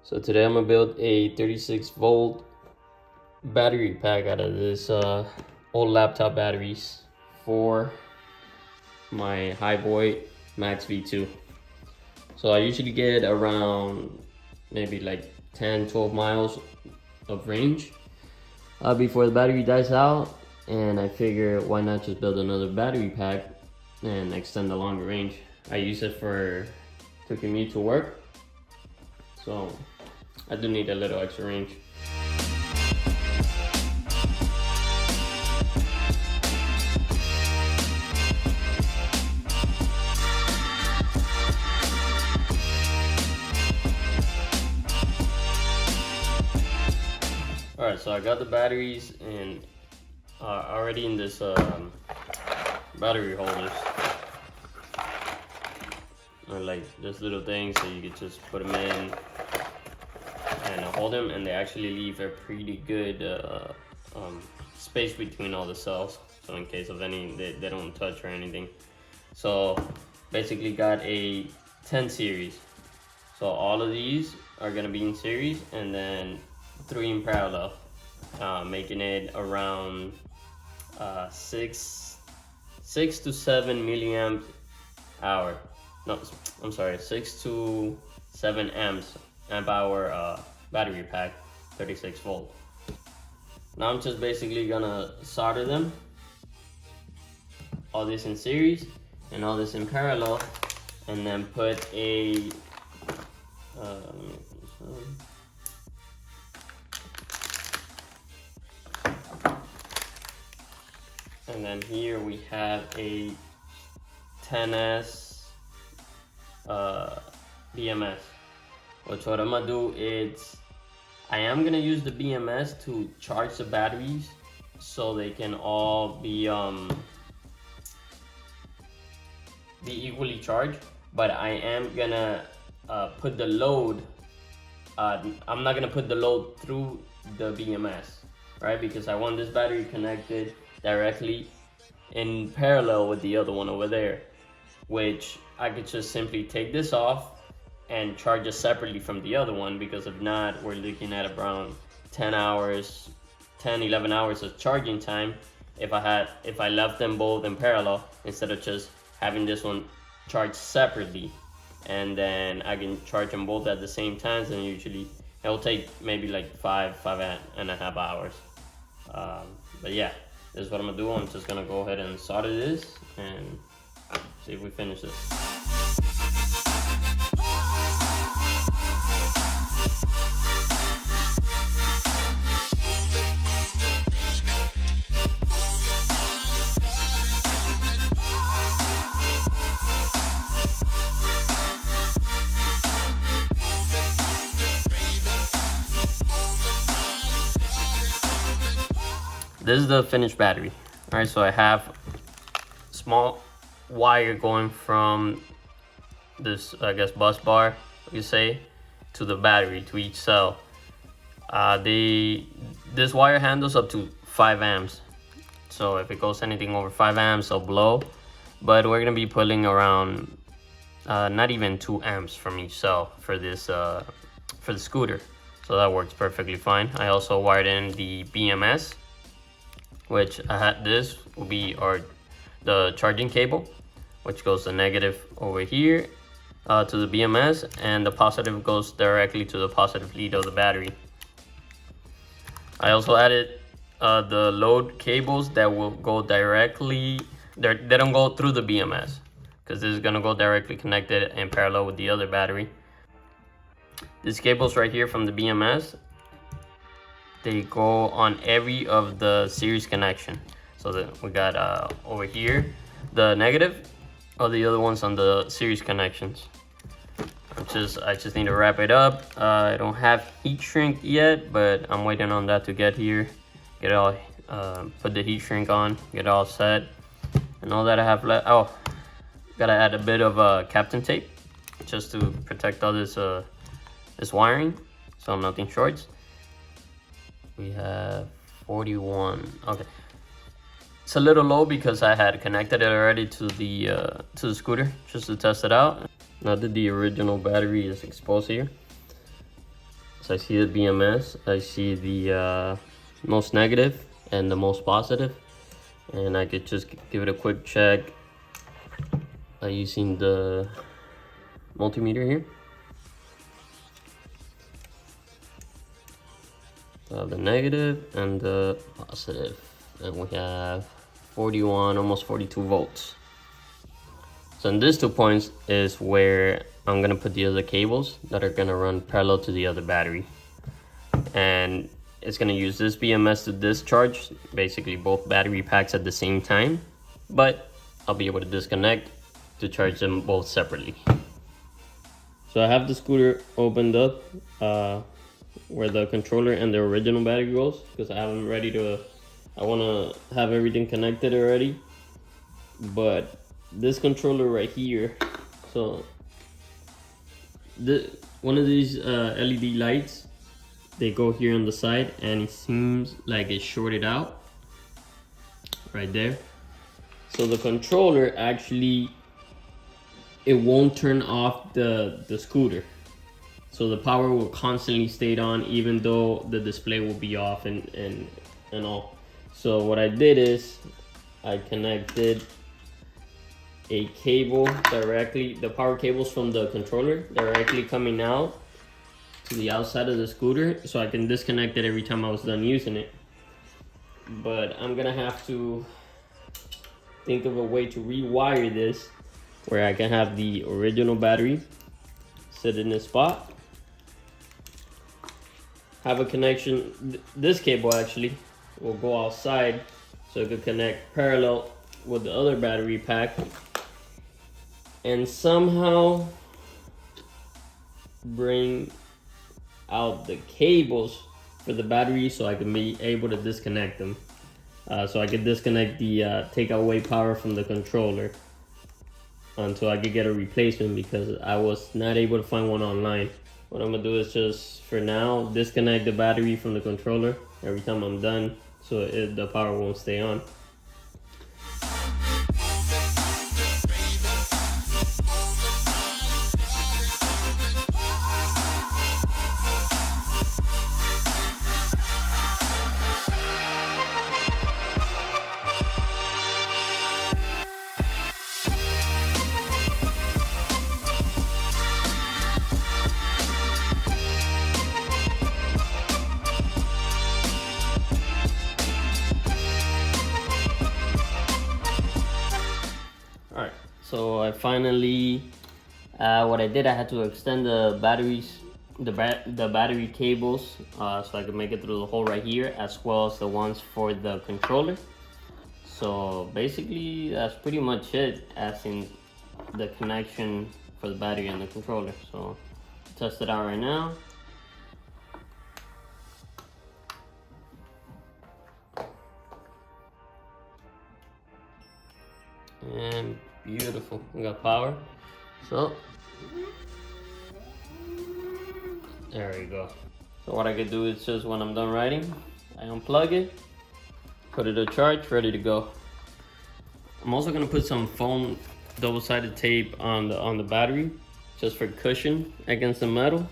So today I'm gonna build a 36-volt battery pack out of this old laptop batteries for my Hiboy Max V2. So I usually get around maybe like 10-12 miles of range before the battery dies out, and I figure why not just build another battery pack and extend the longer range. I use it to commute to work, so I do need a little extra range. Alright, so I got the batteries and already in this battery holders. Or like just little things so you could just put them in and hold them, and they actually leave a pretty good space between all the cells, so in case of any they don't touch or anything. So basically got a 10 series, so all of these are gonna be in series and then 3 in parallel, making it around 6 to 7 milliamp hour. No, I'm sorry, 6 to 7 amp hour battery pack, 36 volt. Now I'm just basically gonna solder them, all this in series and all this in parallel, and then put a and then here we have a 10S BMS, which what I'm gonna do is I am gonna use the BMS to charge the batteries so they can all be equally charged, but I am gonna put the load, I'm not gonna put the load through the BMS, right? Because I want this battery connected directly in parallel with the other one over there, which I could just simply take this off and charge it separately from the other one, because if not, we're looking at around 11 hours of charging time if I left them both in parallel instead of just having this one charged separately, and then I can charge them both at the same time. And usually it'll take maybe like 5.5 hours. But yeah, this is what I'm gonna do. I'm just gonna go ahead and solder this and see if we finish this. This is the finished battery. All right, so I have small wire going from this, I guess, bus bar, you say, to the battery, to each cell. This wire handles up to 5 amps. So if it goes anything over 5 amps, it'll blow. But we're gonna be pulling around not even 2 amps from each cell for this for the scooter. So that works perfectly fine. I also wired in the BMS, which I had. This will be the charging cable, which goes the negative over here to the BMS, and the positive goes directly to the positive lead of the battery. I also added the load cables that will go directly, they don't go through the BMS, because this is gonna go directly connected in parallel with the other battery. These cables right here from the BMS, they go on every of the series connection. So that we got over here the negative, all the other ones on the series connections. I just need to wrap it up. I don't have heat shrink yet, but I'm waiting on that to get here. Get it all put the heat shrink on, get it all set, and all that I have left. Oh, gotta add a bit of Captain tape just to protect all this this wiring, so nothing shorts. We have 41. Okay, it's a little low because I had connected it already to the scooter just to test it out. Now that the original battery is exposed here, So I see the BMS, I see the most negative and the most positive, and I could just give it a quick check using the multimeter here. The negative and the positive, and we have 41, almost 42 volts. So in these 2 points is where I'm gonna put the other cables that are gonna run parallel to the other battery, and it's gonna use this BMS to discharge basically both battery packs at the same time, but I'll be able to disconnect to charge them both separately. So I have the scooter opened up where the controller and the original battery goes, because I have them ready to, I want to have everything connected already. But this controller right here, so one of these LED lights, they go here on the side, and it seems like it's shorted out right there. So the controller actually, it won't turn off the scooter. So the power will constantly stay on even though the display will be off and all. So what I did is I connected a cable directly, the power cables from the controller directly coming out to the outside of the scooter, so I can disconnect it every time I was done using it. But I'm gonna have to think of a way to rewire this where I can have the original battery sit in this spot, have a connection. This cable actually will go outside so it could connect parallel with the other battery pack, and somehow bring out the cables for the battery so I can be able to disconnect them. So I could disconnect the take away power from the controller until I could get a replacement, because I was not able to find one online. What I'm gonna do is just, for now, disconnect the battery from the controller every time I'm done, so the power won't stay on. Alright, so I finally, what I did, I had to extend the batteries, the battery cables, so I could make it through the hole right here, as well as the ones for the controller. So basically, that's pretty much it, as in the connection for the battery and the controller. So test it out right now. And beautiful, we got power. So there we go. So what I could do is just, when I'm done writing, I unplug it, put it to charge, ready to go. I'm also gonna put some foam double-sided tape on the battery, just for cushion against the metal.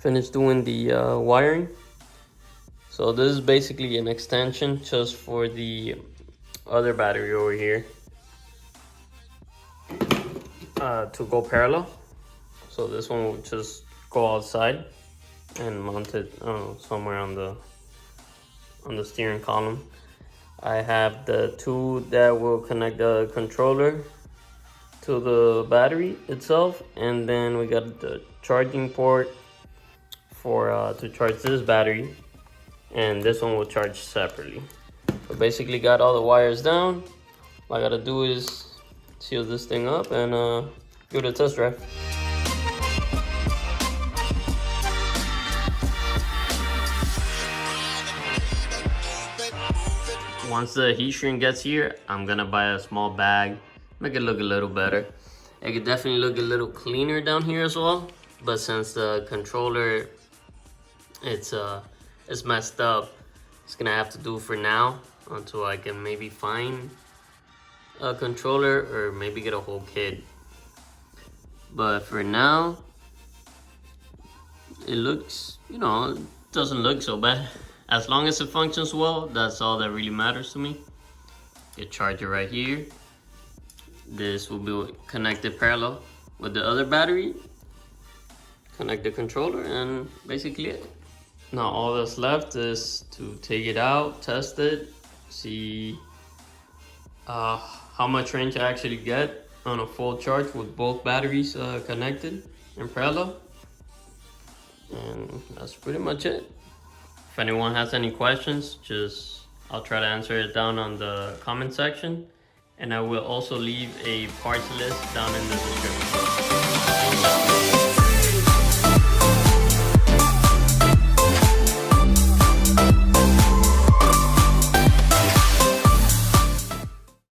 Finished doing the wiring. So this is basically an extension just for the other battery over here. to go parallel. So this one will just go outside and mount it somewhere on the steering column. I have the two that will connect the controller to the battery itself, and then we got the charging port for to charge this battery, and this one will charge separately. So basically got all the wires down. All I gotta do is seal this thing up and give it a test drive. Once the heat shrink gets here, I'm gonna buy a small bag, make it look a little better. It could definitely look a little cleaner down here as well, but since the controller it's messed up, it's gonna have to do for now until I can maybe find a controller or maybe get a whole kit. But for now, it looks, you know, it doesn't look so bad. As long as it functions well, that's all that really matters to me. The charger right here. This will be connected parallel with the other battery. Connect the controller and basically it. Now all that's left is to take it out, test it, see how much range I actually get on a full charge with both batteries connected in parallel. And that's pretty much it. If anyone has any questions, I'll try to answer it down on the comment section. And I will also leave a parts list down in the description.